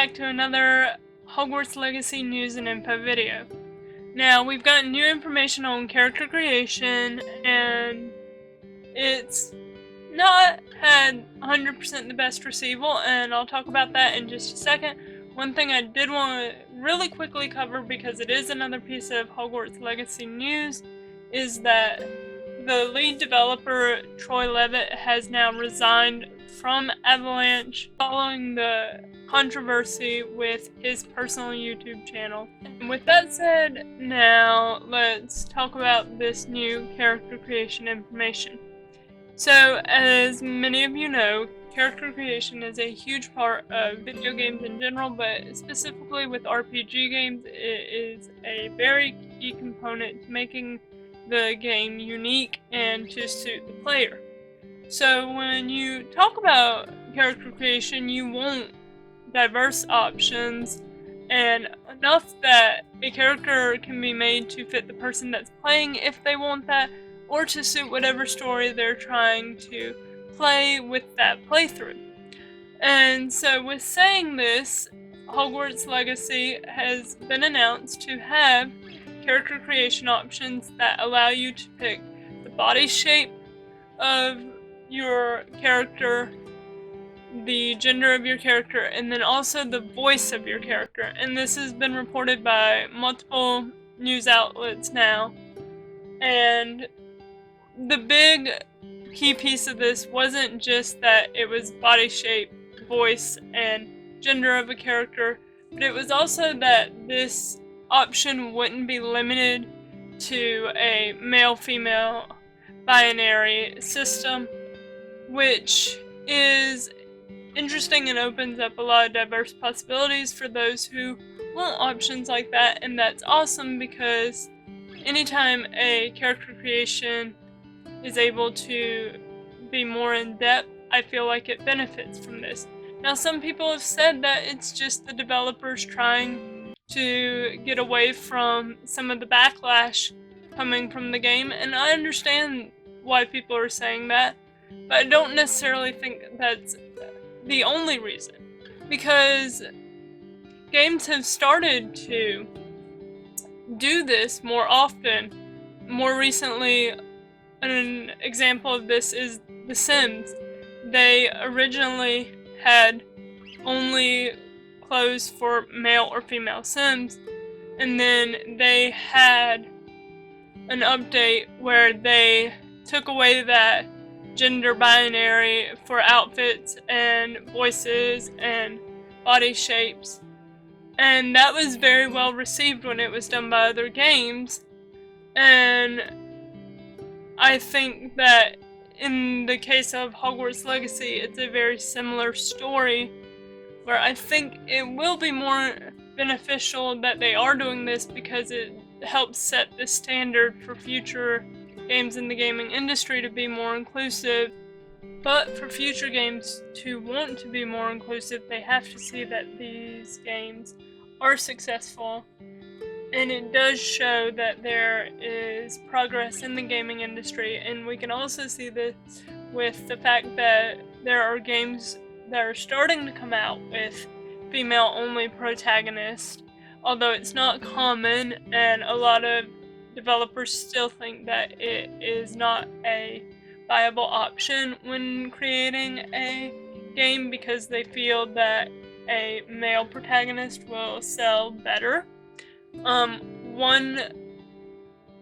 back to another Hogwarts Legacy news and info video. Now, we've got new information on character creation, and it's not had 100% the best receival, and I'll talk about that in just a second. One thing I did want to really quickly cover, because it is another piece of Hogwarts Legacy news, is that the lead developer, Troy Levitt, has now resigned from Avalanche following the controversy with his personal YouTube channel. And with that said, now let's talk about this new character creation information. So, as many of you know, character creation is a huge part of video games in general, but specifically with RPG games, it is a very key component to making the game unique and to suit the player. So when you talk about character creation, you want diverse options and enough that a character can be made to fit the person that's playing if they want that, or to suit whatever story they're trying to play with that playthrough. And so with saying this, Hogwarts Legacy has been announced to have character creation options that allow you to pick the body shape of your character, the gender of your character, and then also the voice of your character. And this has been reported by multiple news outlets now. And the big key piece of this wasn't just that it was body shape, voice, and gender of a character, but it was also that this option wouldn't be limited to a male-female binary system, which is interesting and opens up a lot of diverse possibilities for those who want options like that. And that's awesome, because anytime a character creation is able to be more in depth, I feel like it benefits from this. Now, some people have said that it's just the developers trying to get away from some of the backlash coming from the game, and I understand why people are saying that, but I don't necessarily think that's the only reason, because games have started to do this more often. More recently, an example of this is The Sims. They originally had only clothes for male or female Sims, and then they had an update where they took away that gender binary for outfits and voices and body shapes, and that was very well received when it was done by other games. And I think that in the case of Hogwarts Legacy, it's a very similar story, where I think it will be more beneficial that they are doing this, because it helps set the standard for future games in the gaming industry to be more inclusive. But for future games to want to be more inclusive, they have to see that these games are successful. And it does show that there is progress in the gaming industry, and we can also see this with the fact that there are games that are starting to come out with female-only protagonists, although it's not common, and a lot of developers still think that it is not a viable option when creating a game, because they feel that a male protagonist will sell better. One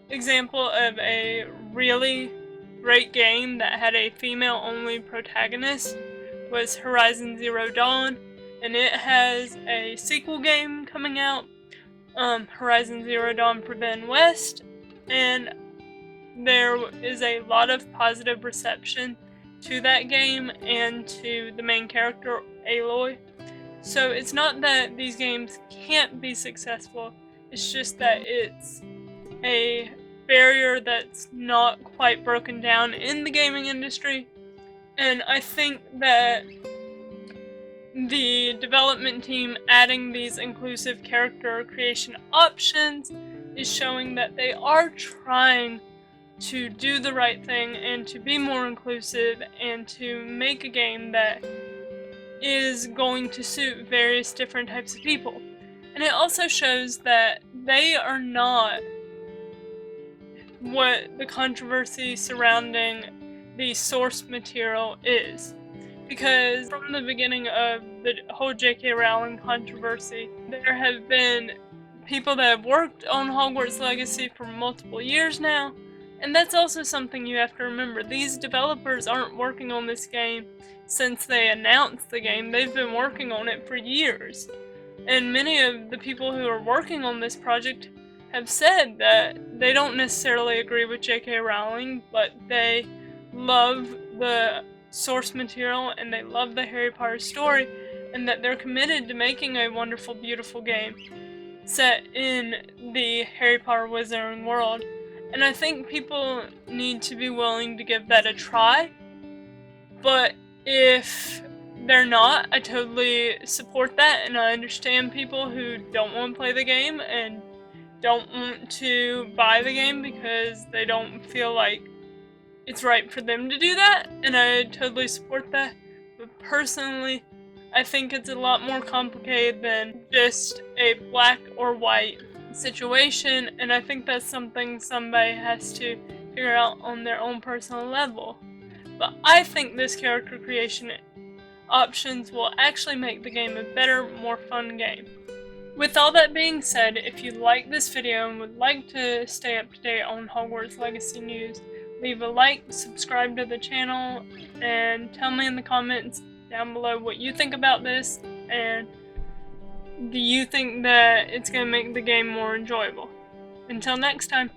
example of a really great game that had a female-only protagonist was Horizon Zero Dawn, and it has a sequel game coming out, Horizon Zero Dawn Forbidden West, and there is a lot of positive reception to that game and to the main character, Aloy. So it's not that these games can't be successful, it's just that it's a barrier that's not quite broken down in the gaming industry. And I think that the development team adding these inclusive character creation options is showing that they are trying to do the right thing and to be more inclusive and to make a game that is going to suit various different types of people. And it also shows that they are not what the controversy surrounding the source material is. Because from the beginning of the whole J.K. Rowling controversy, there have been people that have worked on Hogwarts Legacy for multiple years now, and that's also something you have to remember. These developers aren't working on this game since they announced the game. They've been working on it for years. And many of the people who are working on this project have said that they don't necessarily agree with J.K. Rowling, but they love the source material and they love the Harry Potter story, and that they're committed to making a wonderful, beautiful game set in the Harry Potter Wizarding world. And I think people need to be willing to give that a try. But if they're not, I totally support that, and I understand people who don't want to play the game and don't want to buy the game because they don't feel like it's right for them to do that, and I totally support that. But personally, I think it's a lot more complicated than just a black or white situation, and I think that's something somebody has to figure out on their own personal level. But I think this character creation options will actually make the game a better, more fun game. With all that being said, if you like this video and would like to stay up to date on Hogwarts Legacy news, leave a like, subscribe to the channel, and tell me in the comments down below what you think about this, and do you think that it's going to make the game more enjoyable. Until next time.